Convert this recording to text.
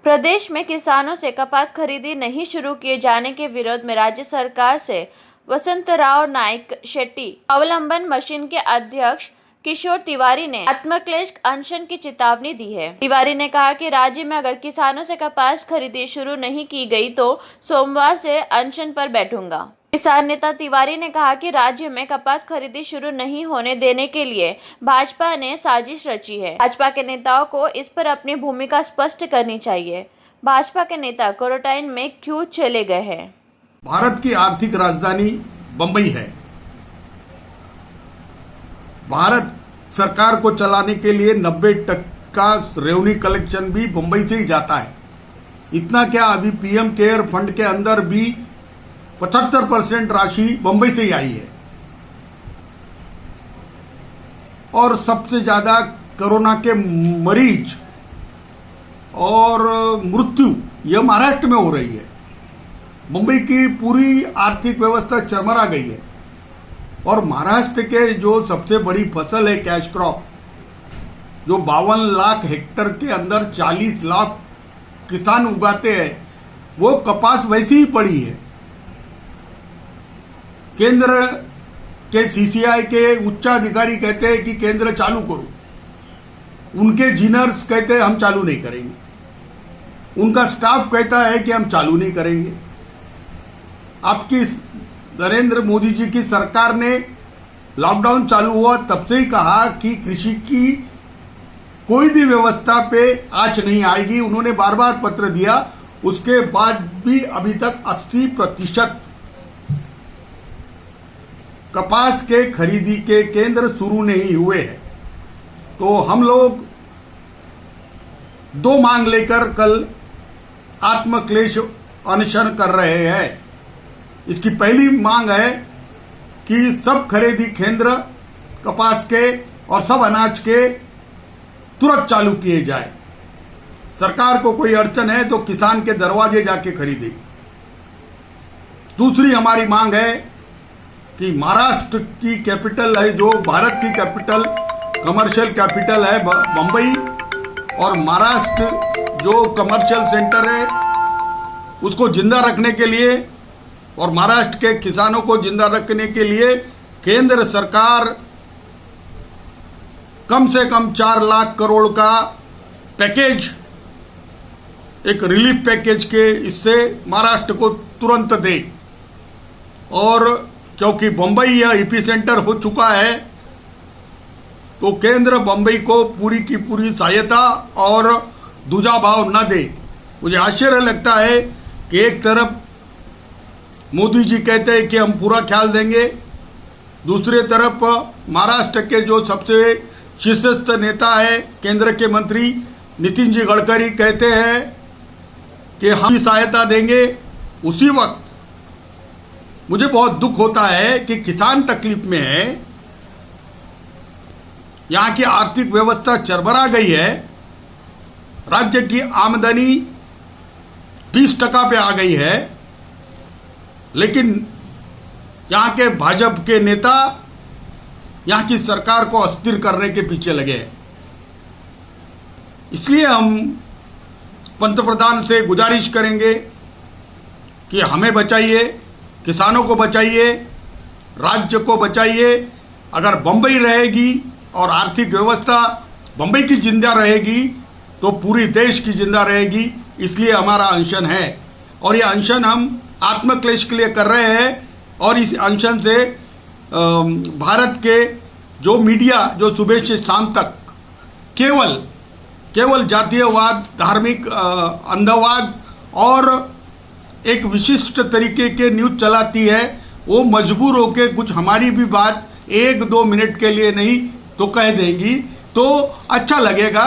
प्रदेश में किसानों से कपास खरीदी नहीं शुरू किए जाने के विरोध में राज्य सरकार से वसंतराव नाइक शेट्टी अवलंबन मशीन के अध्यक्ष किशोर तिवारी ने आत्मक्लेश अनशन की चेतावनी दी है। तिवारी ने कहा कि राज्य में अगर किसानों से कपास खरीदी शुरू नहीं की गई तो सोमवार से अनशन पर बैठूंगा। किसान नेता तिवारी ने कहा कि राज्य में कपास खरीदी शुरू नहीं होने देने के लिए भाजपा ने साजिश रची है। भाजपा के नेताओं को इस पर अपनी भूमिका स्पष्ट करनी चाहिए। भाजपा के नेता क्वारंटाइन में क्यों चले गए हैं? भारत की आर्थिक राजधानी बंबई है। भारत सरकार को चलाने के लिए 90% रेवेन्यू कलेक्शन भी बंबई से ही जाता है। इतना क्या, अभी पीएम केयर फंड के अंदर भी 75% राशि बंबई से ही आई है। और सबसे ज्यादा कोरोना के मरीज और मृत्यु यह महाराष्ट्र में हो रही है। मुंबई की पूरी आर्थिक व्यवस्था चरमरा गई है। और महाराष्ट्र के जो सबसे बड़ी फसल है कैश क्रॉप, जो 52 लाख हेक्टेयर के अंदर 40 लाख किसान उगाते हैं, वो कपास वैसी ही पड़ी है। केंद्र के सीसीआई के उच्चाधिकारी कहते हैं कि केंद्र चालू करो, उनके इंजीनियर्स कहते हैं हम चालू नहीं करेंगे, उनका स्टाफ कहता है कि हम चालू नहीं करेंगे। आपकी नरेंद्र मोदी जी की सरकार ने लॉकडाउन चालू हुआ तब से ही कहा कि कृषि की कोई भी व्यवस्था पे आंच नहीं आएगी। उन्होंने बार बार पत्र दिया, उसके बाद भी अभी तक 80% कपास के खरीदी के केंद्र शुरू नहीं हुए हैं। तो हम लोग 2 मांग लेकर कल आत्मक्लेश अनशन कर रहे हैं। इसकी पहली मांग है कि सब खरीदी केंद्र कपास के और सब अनाज के तुरंत चालू किए जाए। सरकार को कोई अड़चन है तो किसान के दरवाजे जाके खरीदे। दूसरी हमारी मांग है कि महाराष्ट्र की कैपिटल है, जो भारत की कैपिटल कमर्शियल कैपिटल है बंबई, और महाराष्ट्र जो कमर्शियल सेंटर है उसको जिंदा रखने के लिए और महाराष्ट्र के किसानों को जिंदा रखने के लिए केंद्र सरकार कम से कम 4 लाख करोड़ का पैकेज, एक रिलीफ पैकेज के इससे महाराष्ट्र को तुरंत दे। और क्योंकि बंबई यह ईपी सेंटर हो चुका है, तो केंद्र बंबई को पूरी की पूरी सहायता और दूजा भाव न दे। मुझे आश्चर्य लगता है कि एक तरफ मोदी जी कहते हैं कि हम पूरा ख्याल देंगे, दूसरी तरफ महाराष्ट्र के जो सबसे शीर्षस्थ नेता है केंद्र के मंत्री नितिन जी गडकरी कहते हैं कि हम सहायता देंगे। उसी वक्त मुझे बहुत दुख होता है कि किसान तकलीफ में है, यहां की आर्थिक व्यवस्था चरमरा गई है, राज्य की आमदनी 20% पे आ गई है, लेकिन यहां के भाजपा के नेता यहां की सरकार को अस्थिर करने के पीछे लगे हैं। इसलिए हम पंतप्रधान से गुजारिश करेंगे कि हमें बचाइए, किसानों को बचाइए, राज्य को बचाइए। अगर बंबई रहेगी और आर्थिक व्यवस्था बंबई की जिंदा रहेगी तो पूरी देश की जिंदा रहेगी। इसलिए हमारा अनशन है और यह अनशन हम आत्मक्लेश के लिए कर रहे हैं। और इस अनशन से भारत के जो मीडिया जो सुबह से शाम तक केवल जातीयवाद, धार्मिक अंधवाद और एक विशिष्ट तरीके के न्यूज चलाती है, वो मजबूर होके कुछ हमारी भी बात 1-2 मिनट के लिए नहीं तो कह देंगी, तो अच्छा लगेगा।